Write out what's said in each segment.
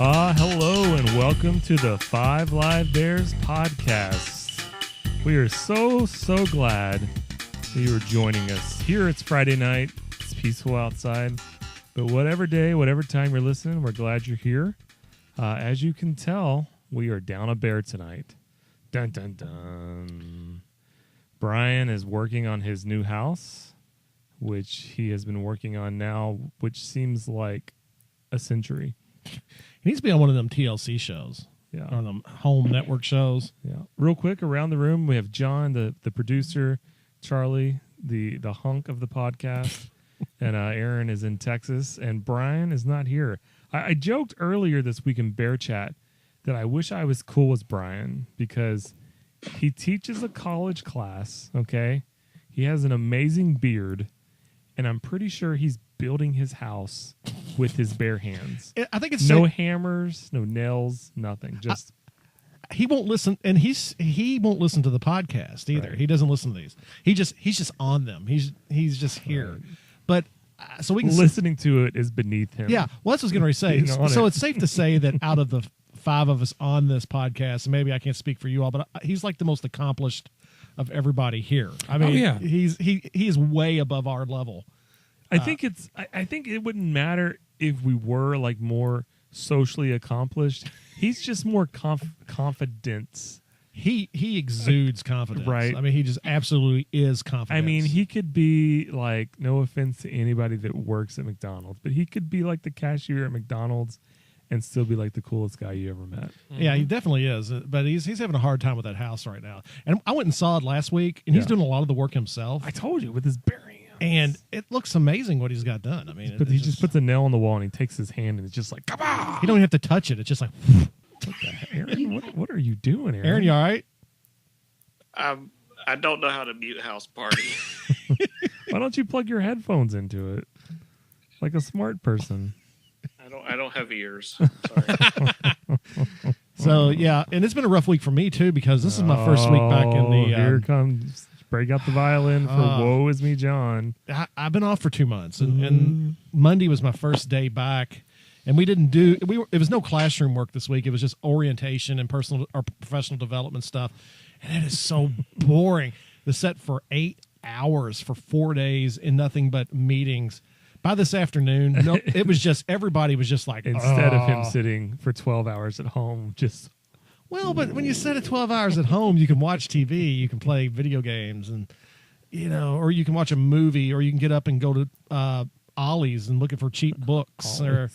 Hello and welcome to the Five Live Bears podcast. We are so glad that you are joining us. Here it's Friday night. It's peaceful outside. But whatever day, whatever time you're listening, we're glad you're here. As you can tell, we are down a bear tonight. Dun, dun, dun. Brian is working on his new house, which he has been working on now, which seems like a century. He needs to be on one of them TLC shows. Yeah. On them home network shows. Yeah. Real quick, around the room, we have John, the producer, Charlie, the hunk of the podcast, and Aaron is in Texas, and Brian is not here. I joked earlier this week in Bear Chat that I wish I was cool as Brian because he teaches a college class, okay? He has an amazing beard, and I'm pretty sure he's building his house with his bare hands. I think it's no hammers, no nails, nothing. Just he won't listen, and he won't listen to the podcast either. Right. He doesn't listen to these. He's just on them. He's just here. Right. But so we can listening to it is beneath him. Yeah, well, that's what I was going to say. Being on So it. it's safe to say that out of the five of us on this podcast, and maybe I can't speak for you all, but he's like the most accomplished of everybody here. I mean, he is way above our level. I think I think it wouldn't matter if we were like more socially accomplished. He's just more confidence. He exudes confidence. Right. I mean, he just absolutely is confident. I mean, he could be like, no offense to anybody that works at McDonald's, but he could be like the cashier at McDonald's and still be like the coolest guy you ever met. Yeah, he definitely is. But he's having a hard time with that house right now. And I went and saw it last week, and he's doing a lot of the work himself. I told you with his bare hands. And it looks amazing what he's got done. I mean, He just puts a nail on the wall and he takes his hand and it's just like, come on. He don't even have to touch it. It's just like, What the heck? Aaron, what are you doing, Aaron? Aaron, you all right? I don't know how to mute house party. Why don't you plug your headphones into it like a smart person? I don't have ears. Sorry. So yeah, and it's been a rough week for me too because this is my first week back in the. Here comes. Break out the violin for Woe Is Me, John. I've been off for 2 months, and Monday was my first day back, and we didn't do. It was no classroom work this week. It was just orientation and personal or professional development stuff, and it is so boring. The set for 8 hours for 4 days and nothing but meetings. By this afternoon, it was just everybody was just like Instead of him sitting for 12 hours at home, just. Well, but when you sit at 12 hours at home, you can watch TV, you can play video games, and or you can watch a movie, or you can get up and go to Ollie's and looking for cheap books. Or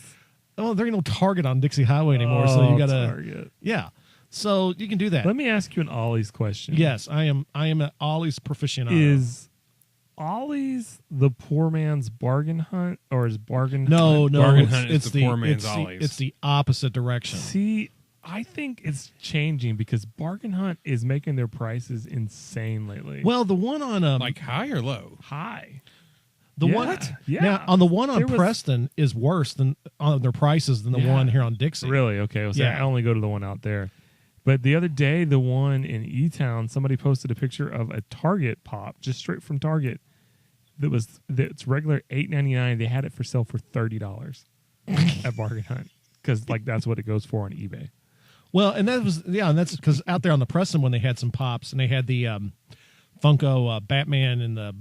there ain't no Target on Dixie Highway anymore, so you got to Target. Yeah, so you can do that. Let me ask you an Ollie's question. Yes, I am an Ollie's proficient. Is Ollie's the poor man's bargain hunt, or is bargain No, hunt? Bargain hunt it's is the poor man's Ollie's. It's the opposite direction. See, I think it's changing because Bargain Hunt is making their prices insane lately. Well, the one on Like high or low? High. the yeah, one yeah. now on the one on There was- Preston is worse than on their prices than the Yeah. one here on Dixie. Really? Okay. Well, so Yeah. I only go to the one out there. But the other day, the one in E-Town, somebody posted a picture of a Target pop, just straight from Target. That's regular $8.99. They had it for sale for $30 at Bargain Hunt because that's what it goes for on eBay. Well, and that's because out there on the Preston when they had some pops and they had the Funko Batman in the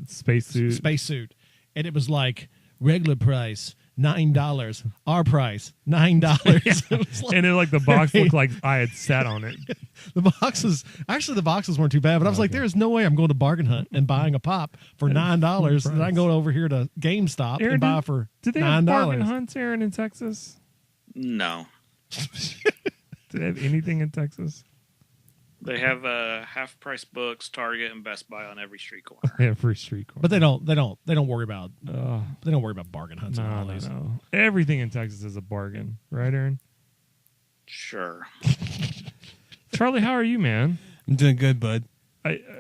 Spacesuit. and it was like regular price $9, our price $9. It was like, And then the box looked like I had sat on it. the boxes weren't too bad, but I was like, there is no way I'm going to Bargain Hunt and buying a pop for $9, and I can go over here to GameStop Aaron, and buy for did they $9. have Bargain Hunts, Aaron, in Texas? No. Did they have anything in Texas? They have half-price books, Target, and Best Buy on every street corner. Every street corner. But they don't worry about Bargain Hunts and all No, these. no. Everything in Texas is a bargain, right, Aaron? Sure. Charlie, how are you, man? I'm doing good, bud.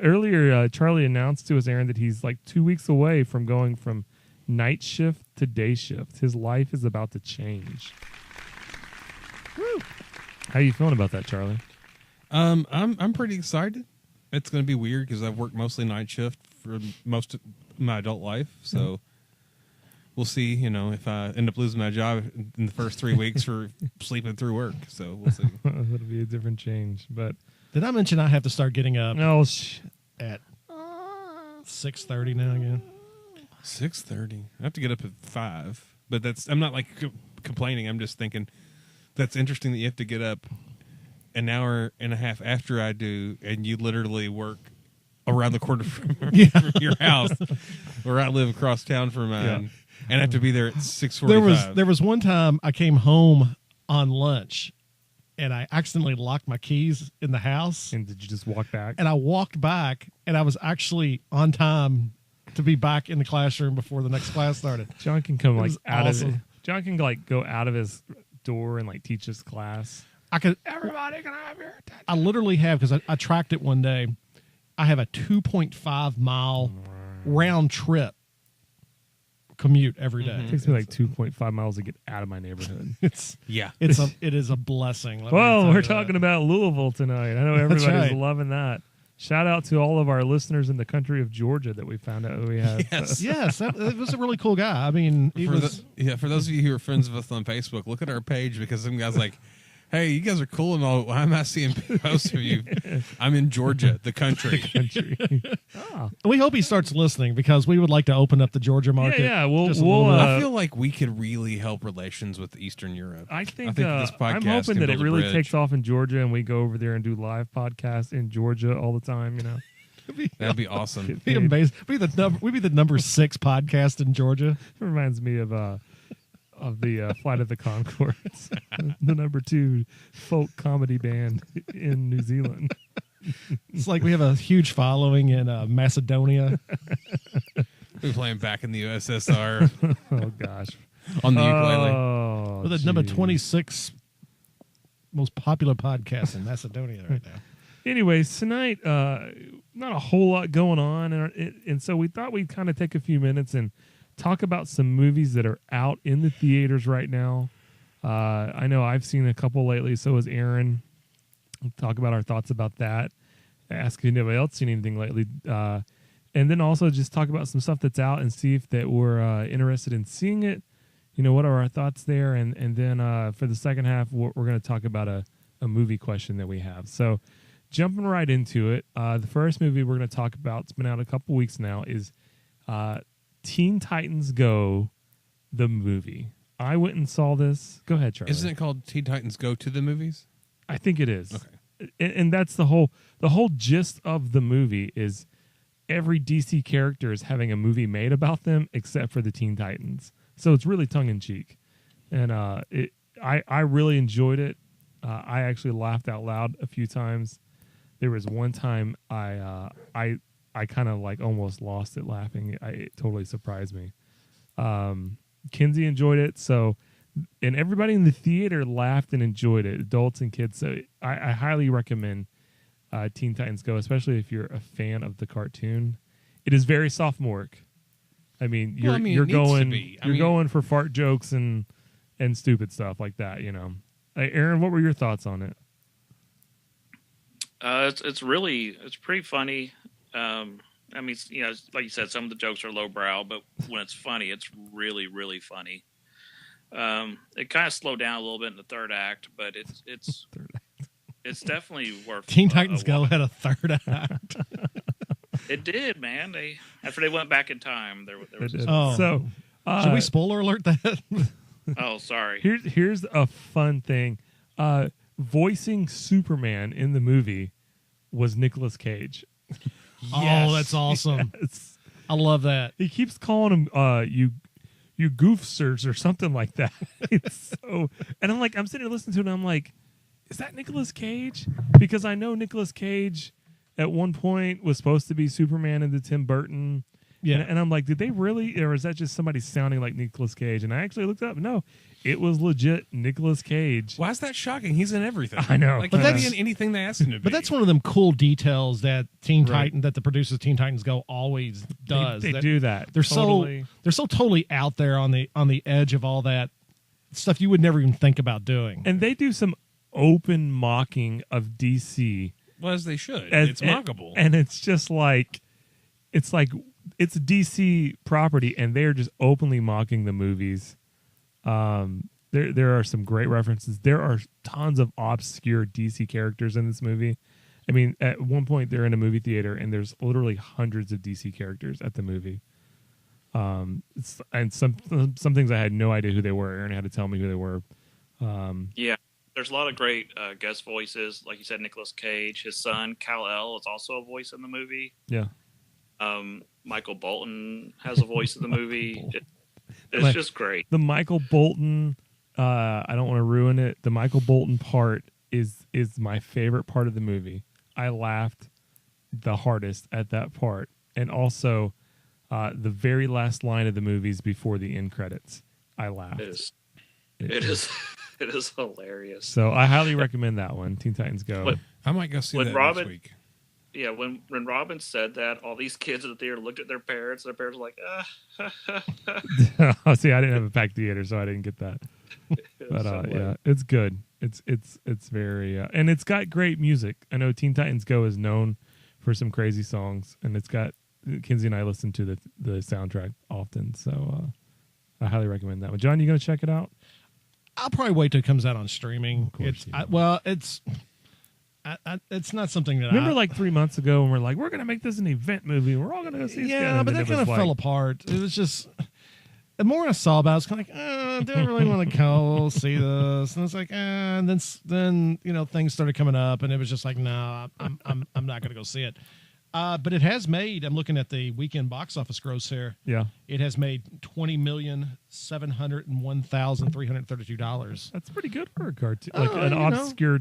Earlier, Charlie announced to us, Aaron, that he's 2 weeks away from going from night shift to day shift. His life is about to change. Woo. How are you feeling about that, Charlie? I'm pretty excited. It's going to be weird because I've worked mostly night shift for most of my adult life, so we'll see. You know, if I end up losing my job in the first 3 weeks for sleeping through work, so we'll see. It'll be a different change, but Did I mention I have to start getting up no. at 6:30 now again? 6:30. I have to get up at 5, but I'm not like complaining. I'm just thinking that's interesting that you have to get up an hour and a half after I do, and you literally work around the corner from your house, where I live across town from mine, and I have to be there at 6:45. There was one time I came home on lunch, and I accidentally locked my keys in the house, And did you just walk back? and I walked back, and I was actually on time to be back in the classroom before the next class started. John can come like was out of awesome. it. John can like go out of his door and like teach his class. Everybody can have your attention. I literally have, because I tracked it one day. I have a 2.5 mile round trip commute every day. It takes me like 2.5 miles to get out of my neighborhood. It is a blessing. Let me Well, tell we're you talking that. about Louisville tonight. I know everybody's right. loving that. Shout out to all of our listeners in the country of Georgia that we found out we have. Yes. Yes, that was a really cool guy. I mean, he For was. for those of you who are friends with us on Facebook, look at our page, because some guy's like, hey, you guys are cool and all. Why am I seeing posts of you? I'm in Georgia, the country. country. We hope he starts listening, because we would like to open up the Georgia market. Yeah, we'll just a little bit. I feel like we could really help relations with Eastern Europe. I think this podcast I'm hoping can that it build a really bridge. takes off in Georgia and we go over there and do live podcasts in Georgia all the time, you know. That'd be awesome. Be amazing. We'd be the number 6 podcast in Georgia. It reminds me of the Flight of the Conchords, the number 2 folk comedy band in New Zealand. It's like we have a huge following in Macedonia. We're playing back in the USSR Oh gosh, on the ukulele. Oh, We're the number geez. 26 most popular podcast in Macedonia right now. Anyways, tonight, not a whole lot going on, and so we thought we'd kind of take a few minutes and talk about some movies that are out in the theaters right now. I know I've seen a couple lately, so has Aaron. We'll talk about our thoughts about that. Ask if anybody else seen anything lately, and then also just talk about some stuff that's out and see if that we're interested in seeing it. You know, what are our thoughts there? And then for the second half, we're going to talk about a movie question that we have. So jumping right into it, the first movie we're going to talk about, it's been out a couple weeks now, is Teen Titans Go, the movie. I went and saw this. Go ahead, Charlie. Isn't it called Teen Titans Go to the Movies? I think it is. Okay. And that's the whole gist of the movie is every DC character is having a movie made about them except for the Teen Titans. So it's really tongue in cheek. And I really enjoyed it. I actually laughed out loud a few times. There was one time I kind of like almost lost it laughing. It totally surprised me. Kinsey enjoyed it, and everybody in the theater laughed and enjoyed it, adults and kids. So I highly recommend Teen Titans Go, especially if you're a fan of the cartoon. It is very sophomoric. I mean, you're it needs to going be. you're going for fart jokes and stupid stuff like that. You know, Aaron, what were your thoughts on it? It's pretty funny. I mean, you know, like you said, some of the jokes are lowbrow, but when it's funny, it's really, really funny. It kind of slowed down a little bit in the third act, but it's definitely worth. Teen Titans Go watch. had a third act. It did, man. After they went back in time, there was. It did. Oh. So Should we spoiler alert that? Oh, sorry. Here's a fun thing. Voicing Superman in the movie was Nicolas Cage. Oh, that's awesome. Yes. I love that. He keeps calling him you goofsters or something like that. It's so, and I'm sitting there listening to it and I'm like, is that Nicolas Cage? Because I know Nicolas Cage at one point was supposed to be Superman in the Tim Burton. Yeah. And I'm like, did they really, or is that just somebody sounding like Nicolas Cage? And I actually looked up. No, it was legit Nicolas Cage. Why is that shocking? He's in everything. I know. Like, But he'll be that's- in anything they ask him to be. But that's one of them cool details that Right. that the producers of Teen Titans Go always does. They That do that. They're totally. so totally out there on the edge of all that stuff you would never even think about doing. And they do some open mocking of DC. Well, as they should. As- It's mockable. And it's just like, it's like it's a DC property, and they're just openly mocking the movies. There are some great references. There are tons of obscure DC characters in this movie. I mean, at one point they're in a movie theater, and there's literally hundreds of DC characters at the movie. And some things I had no idea who they were. Aaron had to tell me who they were. Yeah, there's a lot of great guest voices. Like you said, Nicolas Cage. His son, Kal-El, is also a voice in the movie. Yeah. Michael Bolton has a voice in the movie. It's just great. The Michael Bolton, I don't want to ruin it. The Michael Bolton part is my favorite part of the movie. I laughed the hardest at that part. And also, the very last line of the movies before the end credits, I laughed. It is hilarious. So I highly recommend that one, Teen Titans Go. I might go see that next week. Yeah, when Robin said that, all these kids in the theater looked at their parents, and their parents were like, See, I didn't have a packed theater, so I didn't get that. But yeah, it's good. It's very and it's got great music. I know Teen Titans Go is known for some crazy songs, and it's got Kinsey and I listen to the soundtrack often, so I highly recommend that one. John, you gonna check it out? I'll probably wait till it comes out on streaming. Of course It's not something that remember like 3 months ago when we're like, we're gonna make this an event movie. We're all gonna go see it. Yeah, but that kind of fell apart. It was just the more I saw about it, it's kind of like, I don't really want to go see this. And it's like, and then things started coming up, and it was just like, no, I'm not going to go see it. But it has made. I'm looking at the weekend box office gross here. Yeah, it has made $20,701,332. That's pretty good for a cartoon, like an obscure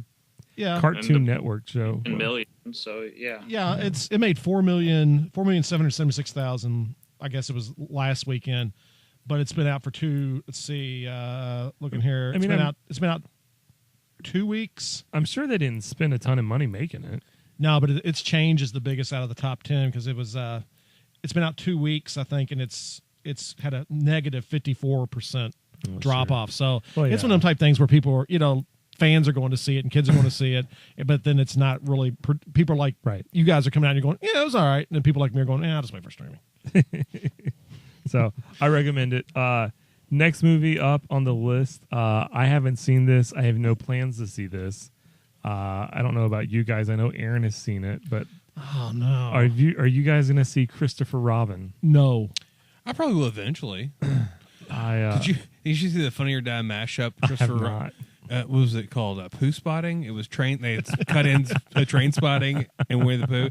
yeah. Cartoon Network show. in millions. So yeah, it made 4,776,000. I guess it was last weekend, but it's been out for two. Let's see, looking here, it's been out 2 weeks. I'm sure they didn't spend a ton of money making it. No, but its change is the biggest out of the top 10 because it was. It's been out 2 weeks, I think, and it's had a negative 54% drop off. So it's one of them type things where people are, fans are going to see it and kids are going to see it, but then it's not really. People are like, right? You guys are coming out and you're going, yeah, it was all right, and then people like me are going, yeah, I'll just wait for streaming. So I recommend it. Next movie up on the list. I haven't seen this. I have no plans to see this. I don't know about you guys. I know Aaron has seen it, but oh no, are you guys going to see Christopher Robin? No, I probably will eventually. Did you see the Funny or Die mashup? Christopher Robin. What was it called? Poo Spotting. It was They had cut in Train Spotting and Winnie the Pooh.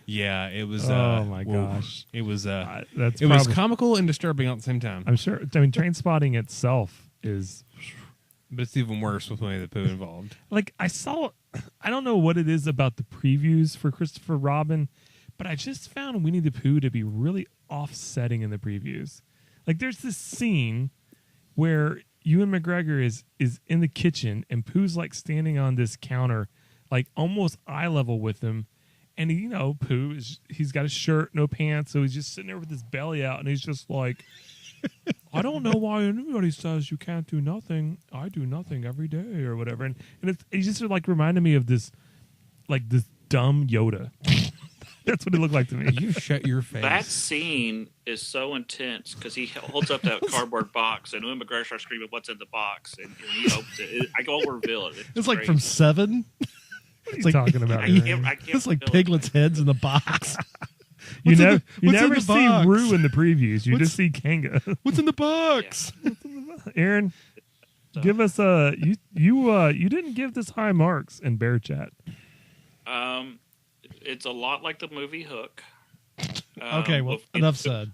Yeah, it was. Oh my gosh, it was. It was comical and disturbing at the same time. I'm sure. I mean, Train Spotting itself is, but it's even worse with Winnie the Pooh involved. Like I don't know what it is about the previews for Christopher Robin, but I just found Winnie the Pooh to be really offsetting in the previews. Like there's this scene where Ewan McGregor is in the kitchen and Pooh's like standing on this counter, like almost eye level with him. And Pooh he's got a shirt, no pants, so he's just sitting there with his belly out, and he's just like, I don't know why anybody says you can't do nothing. I do nothing every day or whatever. And it just like reminded me of this dumb Yoda. That's what it looked like to me. You shut your face. That scene is so intense because he holds up that cardboard box, and Ewan McGregor starts screaming, "What's in the box?" And he opens it. I won't reveal it. It's like from Seven. What are you talking about? I can't it's like Piglet's heads in the box. You never see Roo in the previews. You just see Kanga. What's in the box? Yeah. Aaron, give us you didn't give this high marks in Bear Chat. It's a lot like the movie Hook. Okay, well, enough said.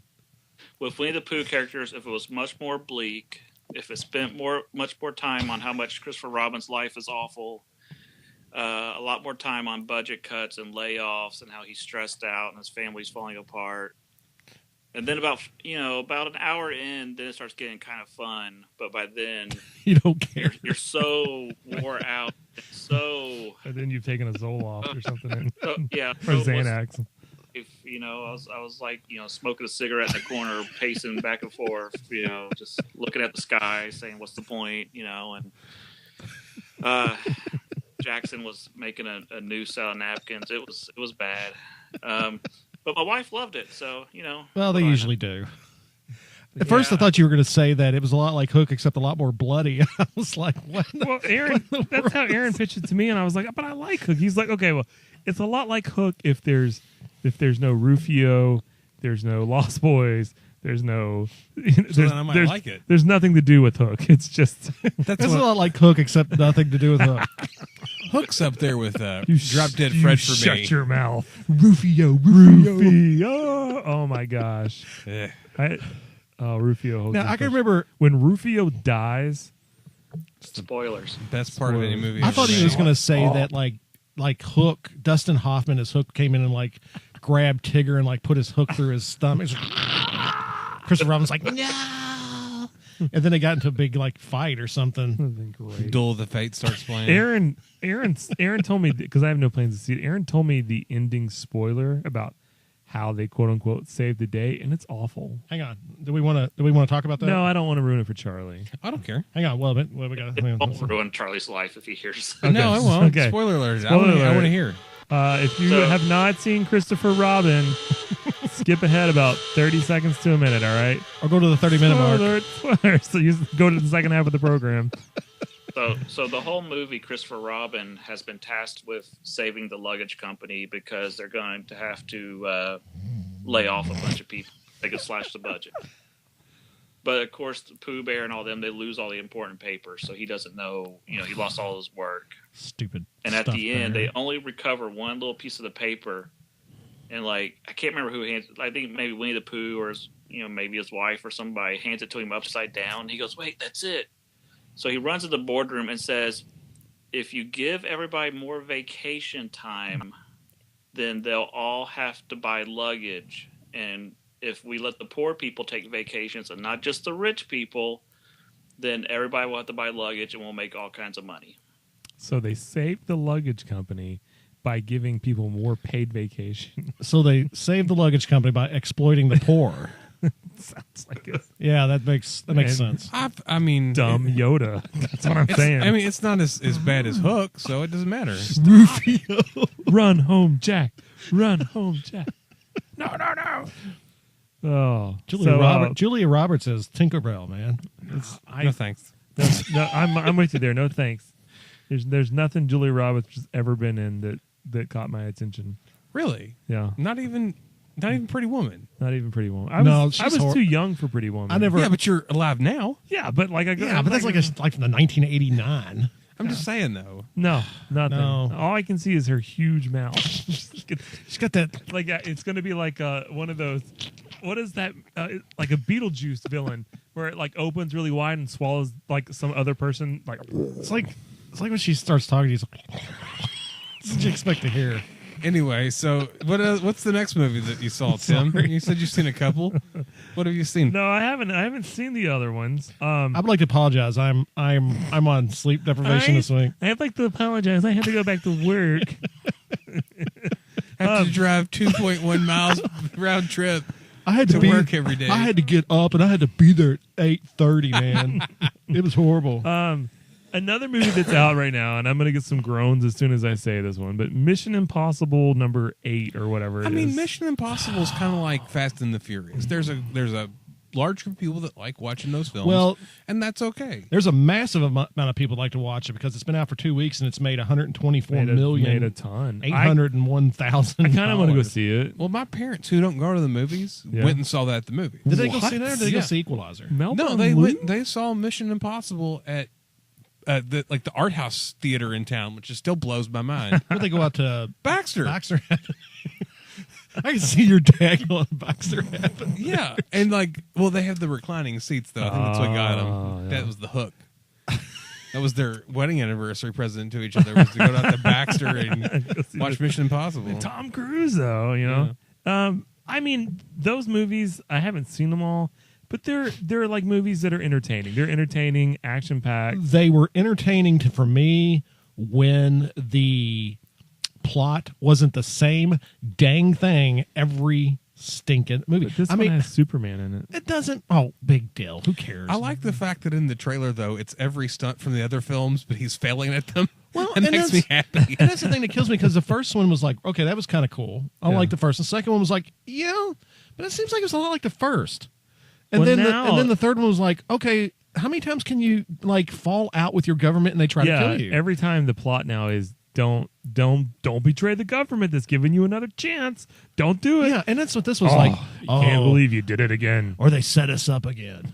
With Winnie the Pooh characters, if it was much more bleak, if it spent much more time on how much Christopher Robin's life is awful, a lot more time on budget cuts and layoffs and how he's stressed out and his family's falling apart. And then about an hour in, then it starts getting kind of fun. But by then, you don't care. You're so wore out. And then you've taken a Zoloft or something. Or Xanax. I was like, smoking a cigarette in the corner, pacing back and forth, just looking at the sky, saying, "What's the point?" And Jackson was making a new set of napkins. It was bad. But my wife loved it, so Well, they what do I usually do. At first, I thought you were going to say that it was a lot like Hook, except a lot more bloody. I was like, what? Well, Aaron, that's how Aaron pitched it to me, and I was like, but I like Hook. He's like, okay, well, it's a lot like Hook if there's no Rufio, there's no Lost Boys, there's no. then I might like it. There's nothing to do with Hook. It's just It's a lot like Hook, except nothing to do with Hook. Hook's up there with you Drop Dead you Fred for shut me. your mouth, Rufio. Rufio. Oh my gosh, Eh. Rufio. Hook's Now, I the can first. remember, When Rufio dies. Spoilers. Best part of any movie. I ever thought he made. was going to say that like Hook, Dustin Hoffman as Hook came in and like grabbed Tigger and like put his hook through his stomach. Christopher Robin's like, no. And then they got into a big like fight or something. Great. Duel of the Fate starts playing. Aaron told me, because I have no plans to see it. Aaron told me the ending spoiler about how they quote unquote saved the day, and it's awful. Hang on, do we want to talk about that? No, I don't want to ruin it for Charlie. I don't care. Hang on. Well, we got. It won't ruin Charlie's life if he hears. No, I won't. Okay. Spoiler alert. Spoiler I alert. want to hear. If you So- have not seen Christopher Robin, skip ahead about 30 seconds to a minute. All right. Or go to the 30-minute mark. Spoiler. So you go to the second half of the program. So the whole movie, Christopher Robin has been tasked with saving the luggage company because they're going to have to lay off a bunch of people. They could slash the budget. But of course, the Pooh Bear and all them, they lose all the important papers, so he doesn't know. He lost all his work. Stupid. And at stuff the end, there. they only recover one little piece of the paper, and I can't remember who hands. I think maybe Winnie the Pooh or maybe his wife or somebody hands it to him upside down. He goes, "Wait, that's it." So he runs to the boardroom and says, "If you give everybody more vacation time, then they'll all have to buy luggage, and if we let the poor people take vacations and not just the rich people, then everybody will have to buy luggage and we'll make all kinds of money." So they saved the luggage company by giving people more paid vacation. So they saved the luggage company by exploiting the poor. Sounds like a Yeah, that makes And- sense. I mean, dumb Yoda. That's what I'm saying. I mean, it's not as bad as Hook, so it doesn't matter. Rufio. Run home, Jack. Run home, Jack. No. Oh, Julia Roberts as Tinkerbell, man. No thanks. No, I'm with you there. No thanks. There's nothing Julia Roberts has ever been in that caught my attention. Really? Yeah, Not even Pretty Woman. not even Pretty Woman. No, I was she's too young for Pretty Woman. I never. Yeah, but you're alive now. Yeah, but like Yeah, but that's like from the 1989. I'm just saying though. no, nothing. No. All I can see is her huge mouth. She's got that. Like it's going to be like one of those. What is that? Like a Beetlejuice villain where it like opens really wide and swallows like some other person. Like It's like when she starts talking. She's like, what did you expect to hear? Anyway, so what's the next movie that you saw, Tim? Sorry. You said you've seen a couple. What have you seen? no, I haven't. I haven't seen the other ones. I would like to apologize. I'm on sleep deprivation this week. I'd like to apologize. I had to go back to work. Have to drive 2.1 miles round trip. I had to work every day. I had to get up and I had to be there at 8:30. Man, it was horrible. Another movie that's out right now, and I'm going to get some groans as soon as I say this one, but Mission Impossible #8 or whatever it is. I mean, Mission Impossible is kind of like Fast and the Furious. There's a large group of people that like watching those films. Well, and that's okay. There's a massive amount of people that like to watch it because it's been out for 2 weeks and it's made 124 million. Made a ton. 801,000. I kind of want to go see it. Well, my parents who don't go to the movies Yeah. went and saw that at the movie. Did they go What? see that or did they go Yeah. see Equalizer? Melbourne No, they Lou? went. They saw Mission Impossible at the art house theater in town, which just still blows my mind. Would they go out to Baxter. Baxter? I can see your dad going to Baxter. Yeah, and they have the reclining seats though. I think that's what got them. Oh, yeah. That was the hook. That was their wedding anniversary present to each other, was to go down to Baxter and watch Mission Impossible. Tom Cruise, though, you know. I mean, those movies, I haven't seen them all, but they're like movies that are entertaining. They're entertaining, action packed. They were entertaining for me when the plot wasn't the same dang thing every stinking movie. But this I one mean, has Superman in it. it doesn't. Oh, big deal. Who cares? I like the fact that in the trailer, though, it's every stunt from the other films, but he's failing at them. Well, and that makes me happy. And that's the thing that kills me because the first one was like, okay, that was kind of cool. I like the first. The second one was like, yeah, but it seems like it was a lot like the first. And Well, then the third one was like, okay, how many times can you like fall out with your government and they try to kill you? Every time the plot now is don't betray the government that's giving you another chance. Don't do it. Yeah, and that's what this was like. Can't believe you did it again. Or they set us up again.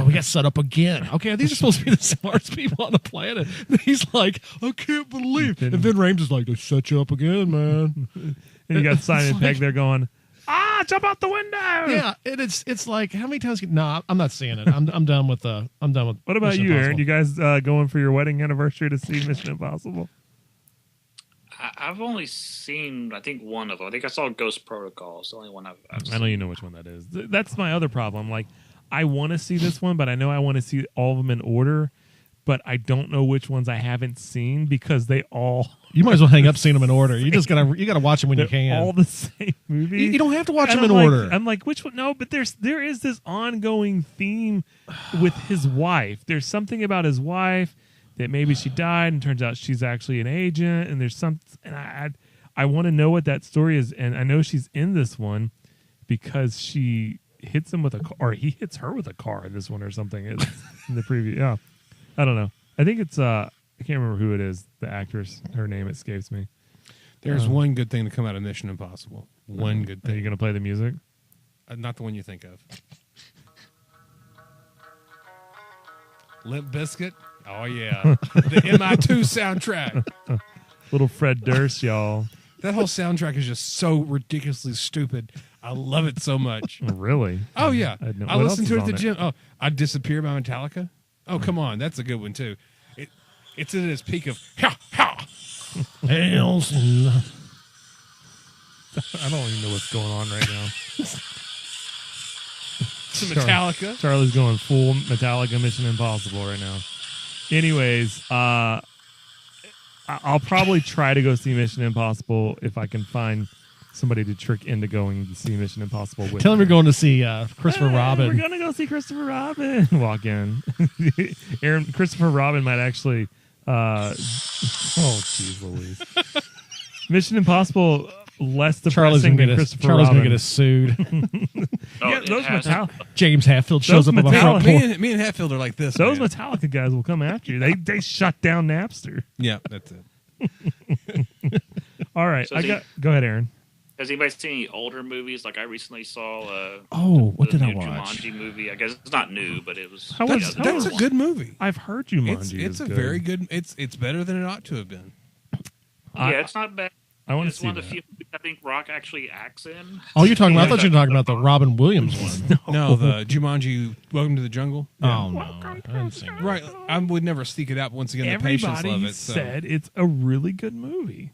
We got set up again. Okay, these are supposed to be the smartest people on the planet. And he's like, I can't believe. And then Rames is like, they set you up again, man. And you got Simon Pegg there going, jump out the window. Yeah, and it's like how many times? No, I'm not seeing it. I'm done with What What about Mission you, Aaron? Impossible. You guys going for your wedding anniversary to see Mission Impossible? I've only seen, I think, one of them. I think I saw Ghost Protocol. It's the only one I've seen. I know you know which one that is. That's my other problem. Like, I want to see this one, but I know I want to see all of them in order. But I don't know which ones I haven't seen because they all. You might as well hang up seeing them in order. You gotta watch them when you they're can. all the same movie. You don't have to watch And them in I'm order. I'm like, which one? No, but there is this ongoing theme with his wife. There's something about his wife that maybe she died and turns out she's actually an agent. And there's some, and I want to know what that story is. And I know she's in this one because she hits him with a car, or he hits her with a car in this one or something. It's in the preview. Yeah, I don't know. I think it's I can't remember who it is. The actress, her name escapes me. There's one good thing to come out of Mission Impossible. One good Are you thing. gonna play the music? Not the one you think of. Limp Bizkit. Oh, yeah. The MI2 soundtrack. Little Fred Durst, y'all. That whole soundtrack is just so ridiculously stupid. I love it so much. Really? Oh, yeah. I know- I what listened else to it is at the on gym. Oh, I Disappear by Metallica. Oh, come on. That's a good one, too. It's at its peak of, ha, ha. Hells no. I don't even know what's going on right now. To Metallica. Charlie's going full Metallica Mission Impossible right now. Anyways, I'll probably try to go see Mission Impossible if I can find somebody to trick into going to see Mission Impossible with. Tell him me. you're going to see Christopher Hey, Robin. We're gonna go see Christopher Robin. Walk in. Christopher Robin might actually. Oh, jeez, Louise. Mission Impossible less Charlie's depressing gonna than get us. Christopher Charlie's Robin. gonna get us sued. Oh, Yeah, it those has- James Hatfield shows Those up on my front Metallica- porch. Me and Hatfield are like this. Those man. Metallica guys will come after you. They shut down Napster. Yeah, that's it. All right, So go ahead, Aaron. Has anybody seen any older movies? Like I recently saw Oh, what the did I new watch? Jumanji movie. I guess it's not new, but it was. How was- yeah, how the That's new a one. good movie. I've heard Jumanji. It's is a good. very good. It's better than it ought to have been. I- Yeah, it's not bad. I want to It's see one that. of the few movies I think Rock actually acts in. Oh, you're talking about? I thought you were talking about the Robin Williams one. No, the Jumanji Welcome to the Jungle. Oh no, I didn't see that. Right, I would never seek it out. But once again, the patients Everybody love it. So said it's a really good movie.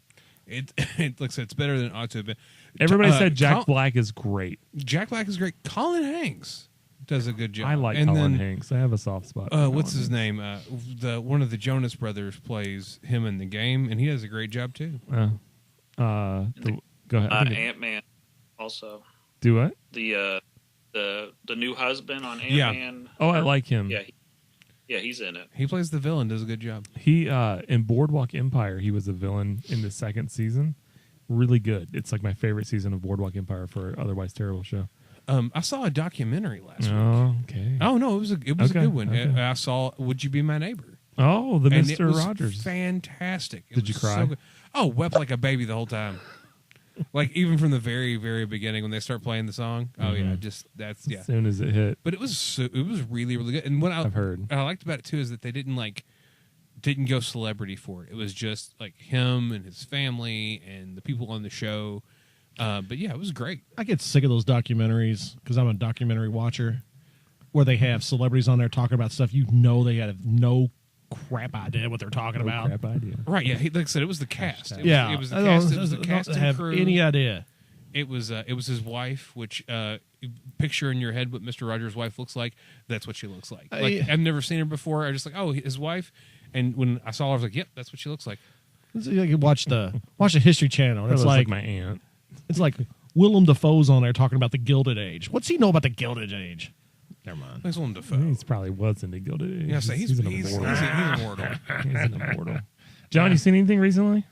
it looks it's better than it ought to have been. Everybody said Jack Col- Black is great. Jack Black is great. Colin Hanks does a good job. I like and Colin then, Hanks. I have a soft spot. for What's Colin his name? The one of the Jonas Brothers plays him in the game, and he does a great job too. Hanks. Go ahead. I think Ant Man, also do what? the new husband on Ant Yeah. Man. Oh, I like him. Yeah, he's in it. He plays the villain, does a good job. He in Boardwalk Empire, he was a villain in the second season. Really good. It's like my favorite season of Boardwalk Empire for an otherwise terrible show. I saw a documentary last week. Oh, okay. Oh no, it was a Okay, good one. okay. I saw Would You Be My Neighbor? Oh, the And it Mr. was Rogers. fantastic. It Did you was cry? so good. Oh, wept like a baby the whole time. Like even from the very, very beginning when they start playing the song. Oh yeah, just that's As soon as it hit. But it was really, really good. And what I've heard. I liked about it too is that they didn't go celebrity for it. It was just like him and his family and the people on the show. But yeah, it was great. I get sick of those documentaries because I'm a documentary watcher, where they have celebrities on there talking about stuff they have no crap idea what they're talking about. Crap idea. Right? Yeah, like I said, it was the cast. It was, Yeah, it was the I cast. don't- It was the I don't cast and have crew. any idea. It was his wife, which picture in your head what Mr. Rogers' wife looks like. That's what she looks like. Like I've never seen her before. I just like, oh, his wife. And when I saw her, I was like, yep, that's what she looks like. It's like you watch the History Channel. And That it's looks like my aunt. it's like Willem Dafoe's on there talking about the Gilded Age. What's he know about the Gilded Age? Never mind. Thanks, Willem Dafoe. He's probably was into Gilded Age. Yeah, so he's immortal. He's He's an immortal. John, you seen anything recently?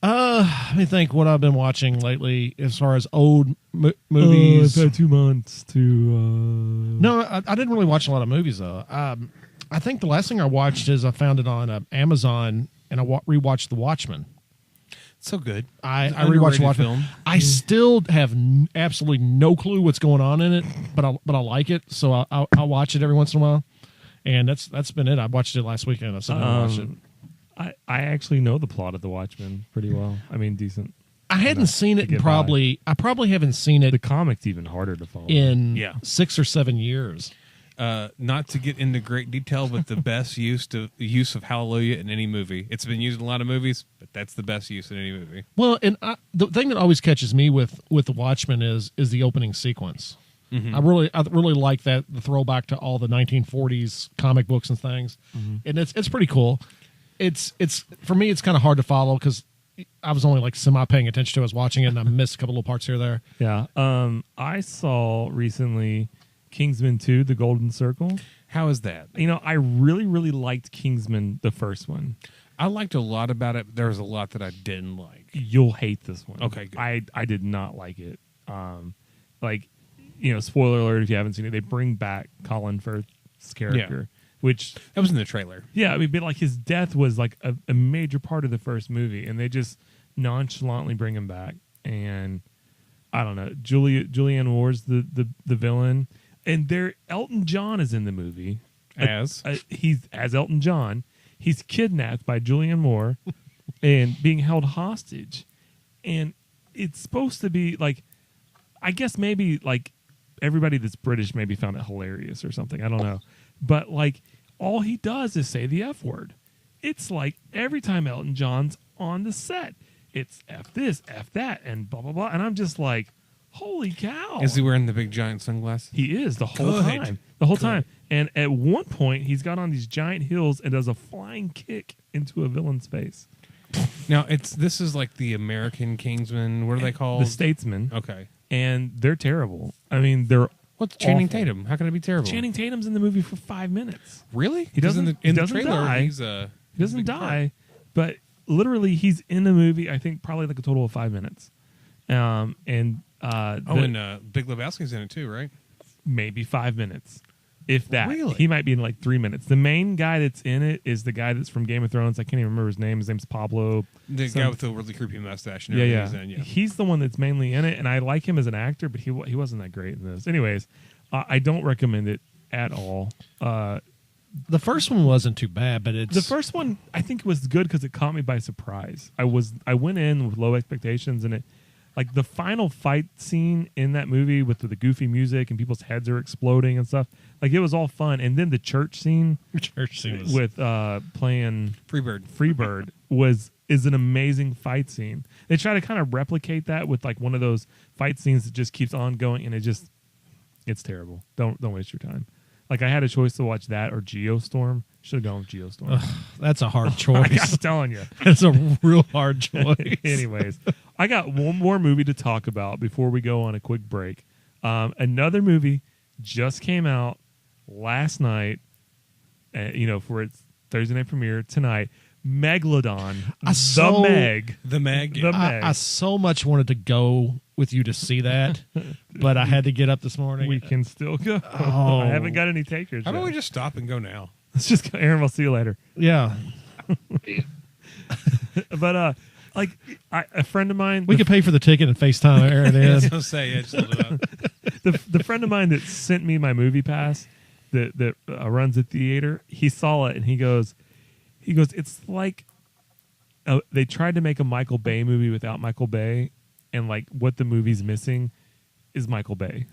Let me think what I've been watching lately as far as old movies. I've had 2 months to. No, I didn't really watch a lot of movies though. I think the last thing I watched is I found it on Amazon, and I rewatched The Watchmen. So good. I It's an rewatched underrated Watchmen. film. I still have absolutely no clue what's going on in it, but I like it, so I'll watch it every once in a while. And that's been it. I watched it last weekend. I said I watched it. I actually know the plot of The Watchmen pretty well. I mean, decent. I hadn't seen it to get I probably haven't seen it The comic's even harder to follow. in Yeah. 6 or 7 years. Not to get into great detail, but the best use of Hallelujah in any movie. It's been used in a lot of movies, but that's the best use in any movie. Well, and the thing that always catches me with The Watchmen is the opening sequence. Mm-hmm. I really like the throwback to all the 1940s comic books and things, and it's pretty cool. It's for me, it's kind of hard to follow because I was only like semi paying attention to it. I was watching it and I missed a couple little parts here or there. Yeah. I saw recently Kingsman 2, The Golden Circle. How is that? You know, I really, really liked Kingsman, the first one. I liked a lot about it, but there was a lot that I didn't like. You'll hate this one. Okay, good. I did not like it. Spoiler alert if you haven't seen it, they bring back Colin Firth's character, which That was in the trailer. yeah, I mean, but like his death was like a major part of the first movie, and they just nonchalantly bring him back. And I don't know, Julianne Moore's the villain, and Elton John is in the movie he's as Elton John. He's kidnapped by Julianne Moore and being held hostage, and it's supposed to be like, I guess maybe like everybody that's British maybe found it hilarious or something. I don't know. But like all he does is say the F word. It's like every time Elton John's on the set, it's F this, F that, and blah, blah, blah. And I'm just like, holy cow. Is he wearing the big giant sunglasses? He is the whole Good. time. The whole time. And at one point, he's got on these giant heels and does a flying kick into a villain's face. Now, this is like the American Kingsman. What are they called? The Statesman. Okay. And they're terrible. I mean, they're What's Channing awful. Tatum? How can it be terrible? Channing Tatum's in the movie for 5 minutes. Really? He doesn't- In he the doesn't trailer, die. he's He doesn't die, but literally he's in the movie, I think, probably like a total of 5 minutes. And Big Lebowski's in it too, right? maybe 5 minutes, if that. Really? He might be in like 3 minutes. The main guy that's in it is the guy that's from Game of Thrones. I can't even remember his name. His name's Pablo. The Some- guy with the really creepy mustache. And Yeah, everything yeah. he's in, He's the one that's mainly in it, and I like him as an actor, but he wasn't that great in this. Anyways, I don't recommend it at all. The first one wasn't too bad, but it's The first one I think was good because it caught me by surprise. I went in with low expectations, and it, like the final fight scene in that movie with the goofy music and people's heads are exploding and stuff. Like it was all fun, and then the church scene church scene was with playing Freebird. is an amazing fight scene. They try to kind of replicate that with like one of those fight scenes that just keeps on going, and it's terrible. Don't waste your time. Like I had a choice to watch that or Geostorm. Should have gone with Geostorm. that's a hard I'm choice. telling you. That's a real hard choice. Anyways, I got one more movie to talk about before we go on a quick break. Another movie just came out last night, for its Thursday night premiere tonight. Megalodon, saw- The Meg. The Meg. I so much wanted to go with you to see that, but I had to get up this morning. We can still go. Oh. I haven't got any takers. How about we yet. just stop and go now? Let's just go. Aaron, we'll see you later. Yeah, But a friend of mine, we could pay for the ticket and FaceTime Aaron I was in. going to say, yeah, just hold it up. the friend of mine that sent me my movie pass that runs a theater, he saw it and he goes, it's like they tried to make a Michael Bay movie without Michael Bay, and like what the movie's missing is Michael Bay.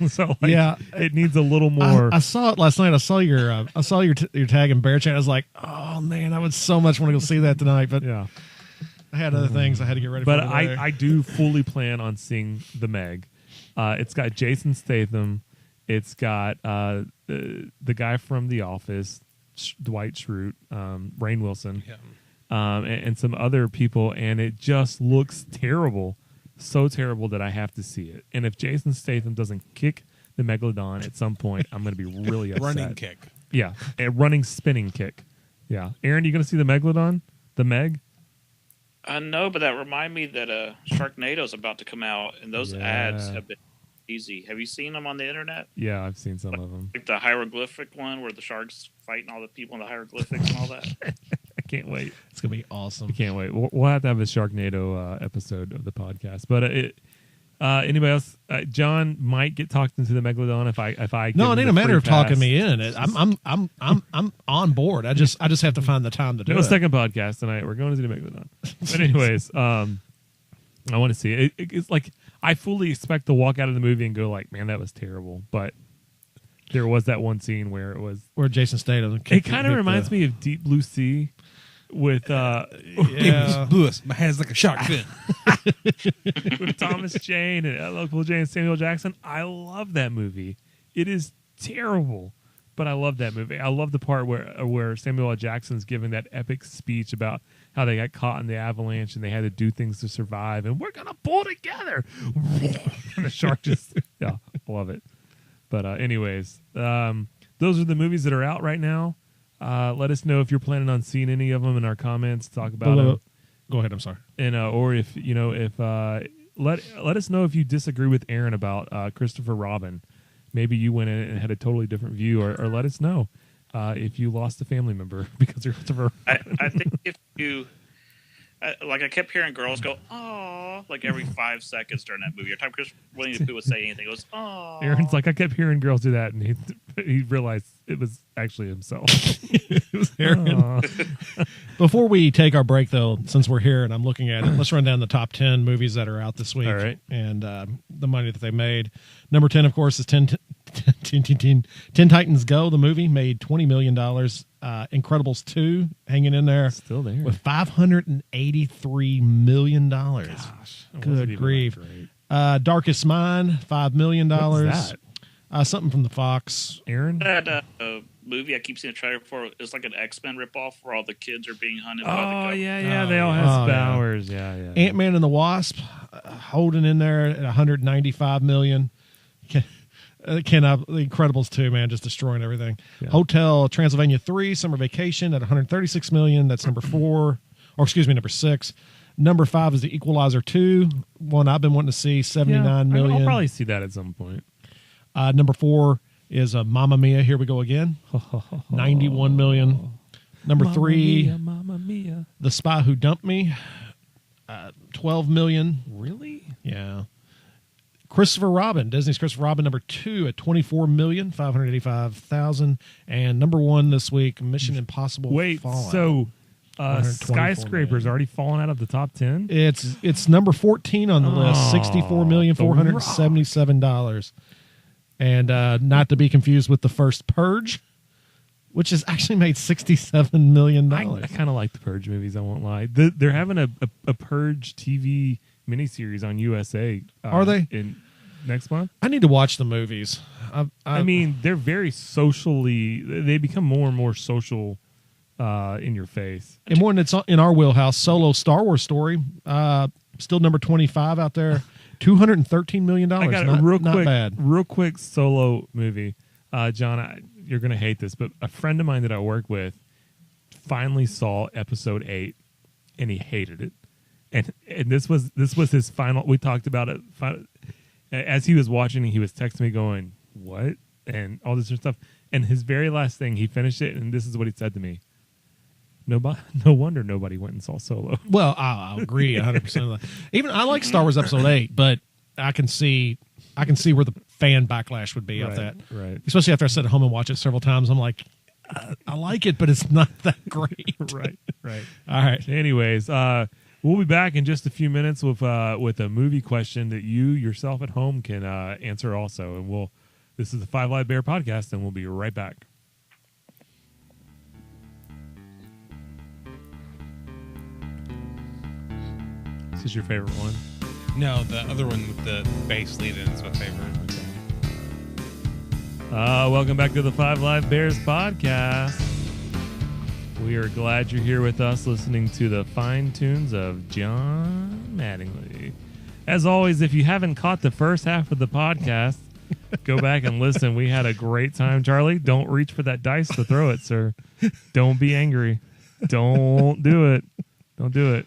So like, Yeah. it needs a little more. I saw it last night. I saw your tag in Bear Chat. I was like, oh man, I would so much want to go see that tonight, but yeah. I had other things I had to get ready But for. today. I do fully plan on seeing The Meg. It's got Jason Statham. It's got the guy from The Office, Dwight Schrute, Rainn Wilson, Yeah. and some other people, and it just looks terrible. so terrible that I have to see it. And if Jason Statham doesn't kick the Megalodon at some point, I'm going to be really upset. Running kick. Yeah, a running spinning kick. Yeah. Aaron, you going to see the Megalodon? The Meg? No, but that remind me that Sharknado is about to come out, and those ads have been easy. Have you seen them on the internet? Yeah, I've seen some of them. Like the hieroglyphic one where the sharks fighting all the people in the hieroglyphics and all that. I can't wait. It's gonna be awesome. I can't wait. We'll have to have a Sharknado episode of the podcast. But anybody else? John might get talked into the Megalodon if I. No, it ain't a matter of talking me in. It. I'm on board. I just have to find the time to do it. Second podcast tonight. We're going to see the Megalodon. But anyways, I want to see it. It's like I fully expect to walk out of the movie and go like, "Man, that was terrible." But there was that one scene where Jason Statham. It kind of reminds me of Deep Blue Sea with Lewis. My hand's like a shark fin. with Thomas Jane and LL Cool J and Samuel Jackson. I love that movie. It is terrible, but I love that movie. I love the part where Samuel L. Jackson's giving that epic speech about how they got caught in the avalanche and they had to do things to survive, and we're gonna pull together. And the shark just I love it. But anyways, those are the movies that are out right now. Let us know if you're planning on seeing any of them in our comments. Talk about them. Go ahead. I'm sorry. And or if let us know if you disagree with Aaron about Christopher Robin. Maybe you went in and had a totally different view, or let us know if you lost a family member because of Christopher Robin. I think if you I kept hearing girls go "Aw" like every 5 seconds during that movie. Every time Chris William Dafoe would say anything, it was "Aw." Aaron's like, I kept hearing girls do that, and he realized it was actually himself. It was Aaron. Before we take our break, though, since we're here and I'm looking at it, let's run down the top 10 movies that are out this week. All right. And the money that they made. Number 10, of course, is 10 Titans Go. The movie made $20 million. Incredibles 2 hanging in there. Still there. With $583 million. Gosh. Good grief. Darkest Mind, $5 million. What's that? Something from the Fox. Aaron? That movie I keep seeing a trailer for is like an X-Men ripoff where all the kids are being hunted by the government. Yeah. They all have powers. Yeah. Ant-Man and the Wasp holding in there at $195 million. The Incredibles 2, man, just destroying everything. Yeah. Hotel Transylvania 3, Summer Vacation at $136 million. That's number 6. Number 5 is The Equalizer 2, one I've been wanting to see, $79 million. I'll probably see that at some point. Number 4 is Mamma Mia, Here We Go Again, $91 million. Number 3, Mamma Mia. The Spy Who Dumped Me, $12 million. Really? Yeah. Christopher Robin, Disney's Christopher Robin, number 2 at $24,585,000. And number 1 this week, Mission Impossible Fallout. So Skyscraper's already fallen out of the top 10? It's number 14 on the list, $64,477. And not to be confused with the first Purge, which has actually made $67 million. I kind of like the Purge movies, I won't lie. They're having a Purge TV miniseries on USA. Are they? In next month? I need to watch the movies. I mean, they're very socially... They become more and more social in your face. And one that's in our wheelhouse, Solo Star Wars story, still number 25 out there. $213 million. I got not, a real not quick Solo movie. John, you're going to hate this, but a friend of mine that I work with finally saw episode 8 and he hated it. And this was his final. We talked about it as he was watching. He was texting me going, "What?" and all this stuff. And his very last thing, he finished it, and this is what he said to me: No wonder nobody went and saw Solo. Well, I'll agree 100% of that. Even I like Star Wars Episode 8, but I can see where the fan backlash would be out that. Right. Especially after I sat at home and watched it several times. I'm like, I like it, but it's not that great. Right. All right. Anyways, we'll be back in just a few minutes with a movie question that you yourself at home can answer also. And this is the Five Live Bear podcast, and we'll be right back. This is your favorite one? No, the other one with the bass lead in is my favorite. Welcome back to the Five Live Bears podcast. We are glad you're here with us listening to the fine tunes of John Mattingly. As always, if you haven't caught the first half of the podcast, go back and listen. We had a great time. Charlie, don't reach for that dice to throw it, sir. Don't be angry. Don't do it. Don't do it.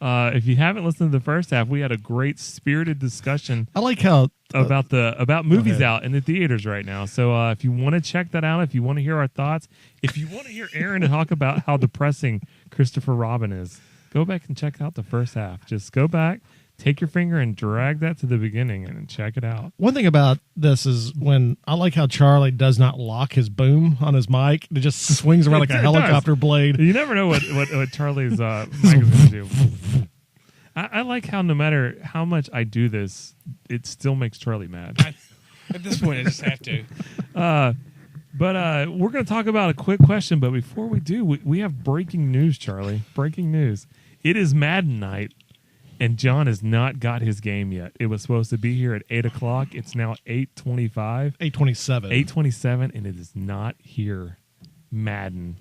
If you haven't listened to the first half, we had a great spirited discussion I like how about movies ahead. out in the theaters right now. So if you want to check that out, if you want to hear our thoughts, if you want to hear Aaron talk about how depressing Christopher Robin is, go back and check out the first half. Just go back, take your finger and drag that to the beginning and check it out. one thing about this is when I like how Charlie does not lock his boom on his mic. It just swings around like a It helicopter does. blade. You never know what Charlie's mic is going to do. I like how no matter how much I do this, it still makes Charlie mad. At this point, I just have to. But we're going to talk about a quick question. But before we do, we have breaking news, Charlie. Breaking news. It is Madden night, and John has not got his game yet. It was supposed to be here at 8 o'clock. It's now 8:25. 827. 8:27, and it is not here. Madden.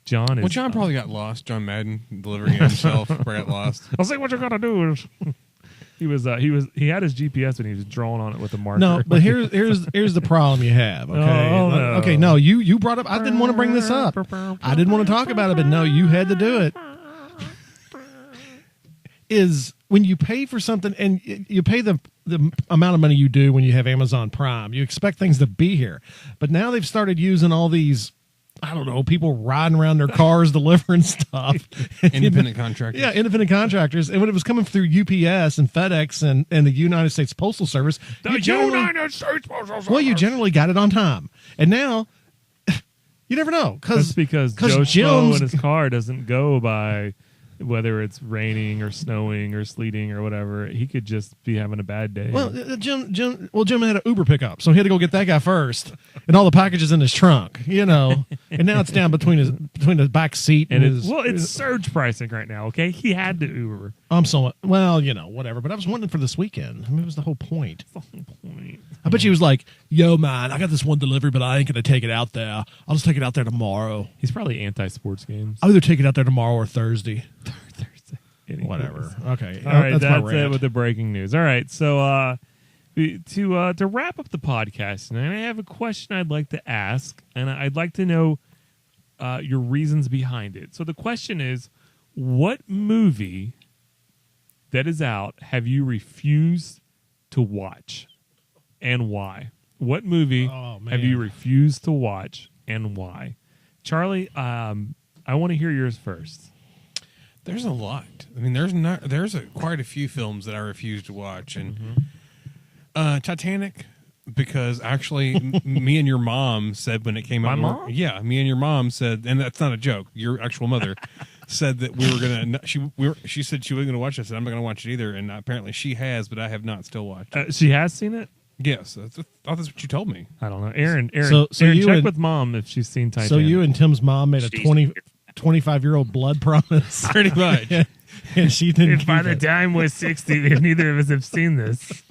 John is. Well, John probably got lost. John Madden delivering it himself. Probably got lost. I'll say what you're gonna do is. He had his GPS and he was drawing on it with a marker. No, but here's the problem you have. Okay, Oh, no. okay, no, you brought up. I didn't want to bring this up. I didn't want to talk about it, but no, you had to do it. Is when you pay for something and you pay the amount of money you do when you have Amazon Prime, you expect things to be here. But now they've started using all these, I don't know, people riding around their cars delivering stuff. Independent contractors. Yeah, independent contractors. And when it was coming through UPS and FedEx and the United States Postal Service, you generally generally got it on time. And now, you never know. That's because Joe Schmo in his car doesn't go by whether it's raining or snowing or sleeting or whatever. He could just be having a bad day. Well, Jim had an Uber pickup, so he had to go get that guy first, and all the packages in his trunk, and now it's down between the back seat and his. It's surge pricing right now. Okay, he had to Uber. Whatever. But I was wanting it for this weekend. I mean, it was the whole point. I bet he was like, "Yo, man, I got this one delivery, but I ain't gonna take it out there. I'll just take it out there tomorrow. He's probably anti-sports games. I'll either take it out there tomorrow or Thursday." Thursday. Anyways. Whatever. Okay. All right, that's my that's it rant. with the breaking news. All right, so to wrap up the podcast, and I have a question I'd like to ask, and I'd like to know your reasons behind it. So the question is, what movie that is out have you refused to watch, and why? What movie Oh, man. have you refused to watch, and why? Charlie, I want to hear yours first. There's a lot. I mean, there's quite a few films that I refuse to watch, and Titanic, because actually, me and your mom said when it came out. My mom? Yeah, me and your mom said, and that's not a joke. Your actual mother said that we were gonna. She said she wasn't gonna watch it. I said I'm not gonna watch it either, and apparently she has, but I have not still watched it. She has seen it. Yes, I thought that's what you told me. I don't know. Aaron, So Aaron, you check and- with mom if she's seen Titanic. So you and Tim's mom made a She's- 25-year-old blood promise, Pretty much. and she didn't. If by keep the it. time we're 60, if neither of us have seen this.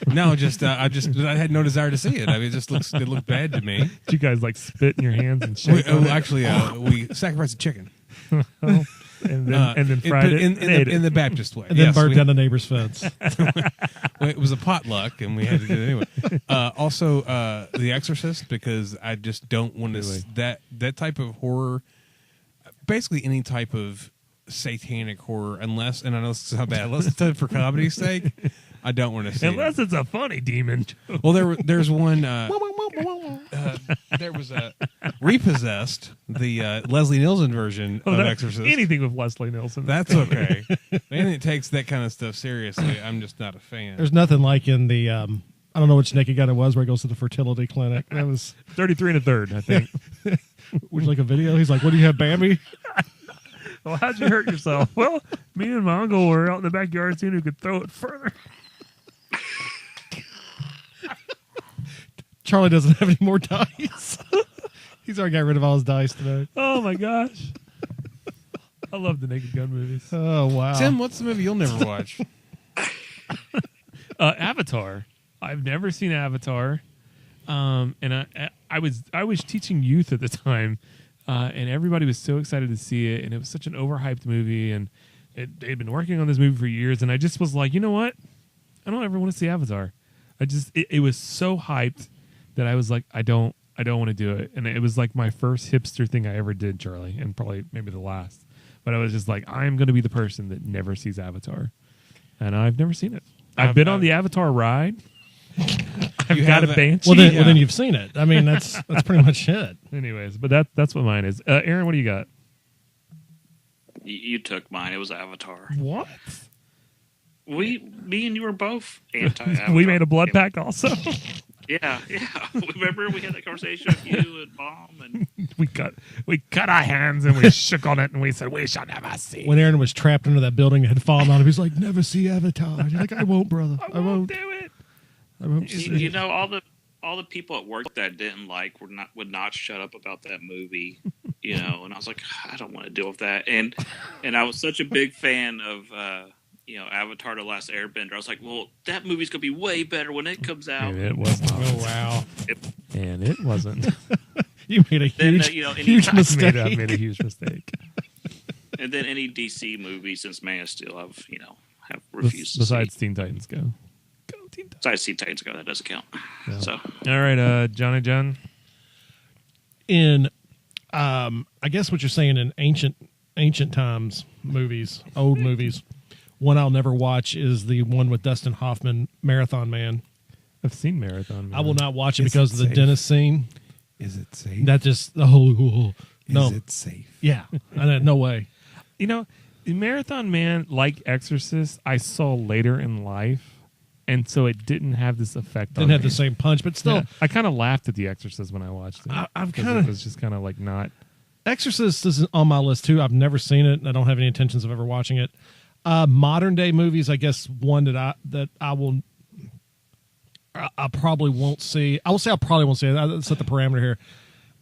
No, I had no desire to see it. I mean, it looked bad to me. Did you guys like spit in your hands and shake on it? Actually, we sacrificed a chicken. and then fried it and ate it. in the Baptist way. and then Yes, burnt we- down the neighbor's fence. It was a potluck, and we had to do it anyway. Also, The Exorcist, because I just don't want to Really? that type of horror. Basically, any type of satanic horror, unless, and I know this is how bad, unless it's done for comedy's sake, I don't want to see. Unless it. it's a funny demon. Well, there's one. There was a Repossessed, the Leslie Nielsen version of Exorcist. Anything with Leslie Nielsen. That's okay. Anything that takes that kind of stuff seriously, I'm just not a fan. There's nothing like in the I don't know which naked guy it was where he goes to the fertility clinic. That was 33 and a third, I think. would you like a video? He's like, "What do you have, Bambi?" Well, how'd you hurt yourself? Well, me and my uncle were out in the backyard seeing who could throw it further. Charlie doesn't have any more dice. He's already got rid of all his dice today. Oh, my gosh. I love the Naked Gun movies. Oh wow, Tim, what's the movie you'll never watch? Avatar. I've never seen Avatar, and I was teaching youth at the time, and everybody was so excited to see it, and it was such an overhyped movie, and they'd been working on this movie for years, and I just was like, you know what? I don't ever want to see Avatar. It was so hyped that I was like, I don't want to do it. And it was like my first hipster thing I ever did, Charlie, and probably maybe the last. But I was just like, I'm going to be the person that never sees Avatar. And I've never seen it. I've been on the Avatar ride. I've got a Banshee. Well, then you've seen it. I mean, that's pretty much it. Anyways, but that's what mine is. Aaron, what do you got? You took mine. It was Avatar. What? Me and you were both anti-Avatar. We made a blood pact also. Yeah. Remember we had that conversation with you and Mom, and we cut our hands and we shook on it and we said we shall never see. When Aaron was trapped under that building and had fallen on him, he's like, "Never see Avatar." He's like, "I won't, brother. I won't do it." I won't. You know, all the people at work that didn't like would not shut up about that movie. You know, and I was like, I don't want to deal with that. And I was such a big fan of Avatar: The Last Airbender. I was like, well, that movie's gonna be way better when it comes out. And it was not. Oh wow! And it wasn't. You made a huge mistake. I made a huge mistake. And then any DC movie since Man of Steel, have refused. Besides Teen Titans Go. Go Teen Titans. Besides Teen Titans Go, that doesn't count. Yeah. So all right, Johnny John. In I guess what you're saying in ancient times movies, old movies. One I'll never watch is the one with Dustin Hoffman, Marathon Man. I've seen Marathon Man. I will not watch it because of the dentist scene. Is it safe? That just no. Is it safe? Yeah, no way. You know, Marathon Man, like Exorcist, I saw later in life, and so it didn't have this effect. Didn't have the same punch, but still, I kind of laughed at the Exorcist when I watched it. It was just kind of like not. Exorcist is on my list too. I've never seen it, and I don't have any intentions of ever watching it. Modern day movies, I guess one I probably won't see. I will say I probably won't see it. I'll set the parameter here.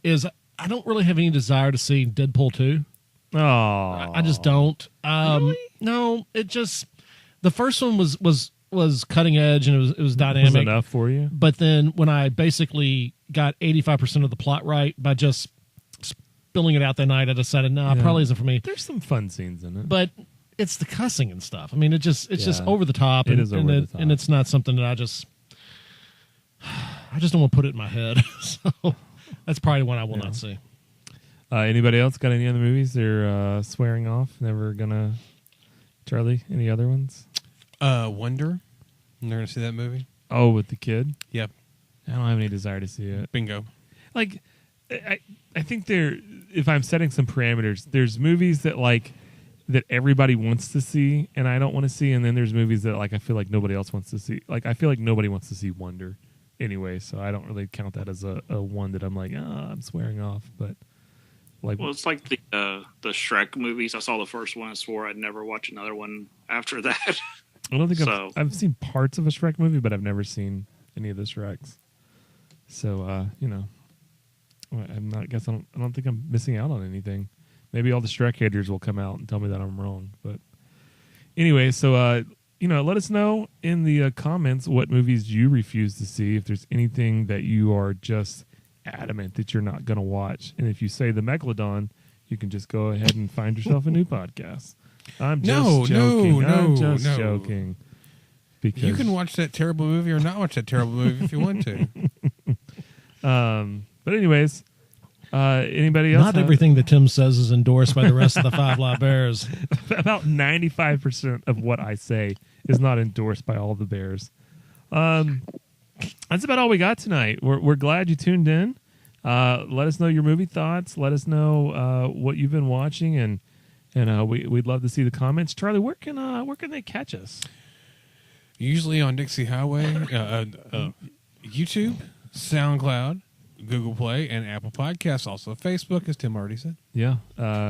Is I don't really have any desire to see Deadpool 2. Oh, I just don't. Really? No, it just the first one was cutting edge and it was dynamic. Was enough for you? But then when I basically got 85% of the plot right by just spilling it out that night, I decided, no, it probably isn't for me. There's some fun scenes in it, but it's the cussing and stuff. I mean, it's just over the top. It is over the top, and it's not something that I just don't want to put it in my head. So that's probably one I will not see. Anybody else got any other movies they're swearing off? Never gonna. Charlie, any other ones? Wonder. Never gonna see that movie. Oh, with the kid? Yep. I don't have any desire to see it. Bingo. Like, I think if I'm setting some parameters, there's movies that everybody wants to see and I don't want to see, and then there's movies that I feel like nobody else wants to see. Like, I feel like nobody wants to see Wonder anyway, so I don't really count that as a one that I'm like, I'm swearing off. But well, it's like the Shrek movies. I saw the first one. I swore I'd never watch another one after that. I don't think I've seen parts of a Shrek movie, but I've never seen any of the Shreks. So I'm not. I guess I don't think I'm missing out on anything. Maybe all the Shrek haters will come out and tell me that I'm wrong. But anyway, so let us know in the comments what movies you refuse to see. If there's anything that you are just adamant that you're not going to watch, and if you say the Megalodon, you can just go ahead and find yourself a new podcast. I'm just joking. I'm just joking. Because you can watch that terrible movie or not watch that terrible movie if you want to. But anyways, anybody else? Not everything that Tim says is endorsed by the rest of the Five Live Bears. About 95% of what I say is not endorsed by all the Bears. That's about all we got tonight. We're glad you tuned in. Let us know your movie thoughts. Let us know what you've been watching, and we'd love to see the comments. Charlie, where can they catch us? Usually on Dixie Highway, YouTube, SoundCloud, Google Play, and Apple Podcasts. Also Facebook, as Tim already said. Yeah,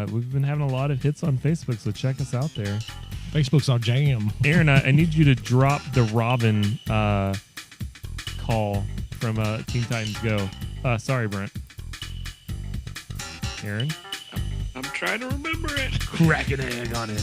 we've been having a lot of hits on Facebook, so check us out there. Facebook's our jam. Aaron, I need you to drop the Robin call from Teen Titans Go. Sorry, Brent. Aaron? I'm trying to remember it. Crack an egg on it.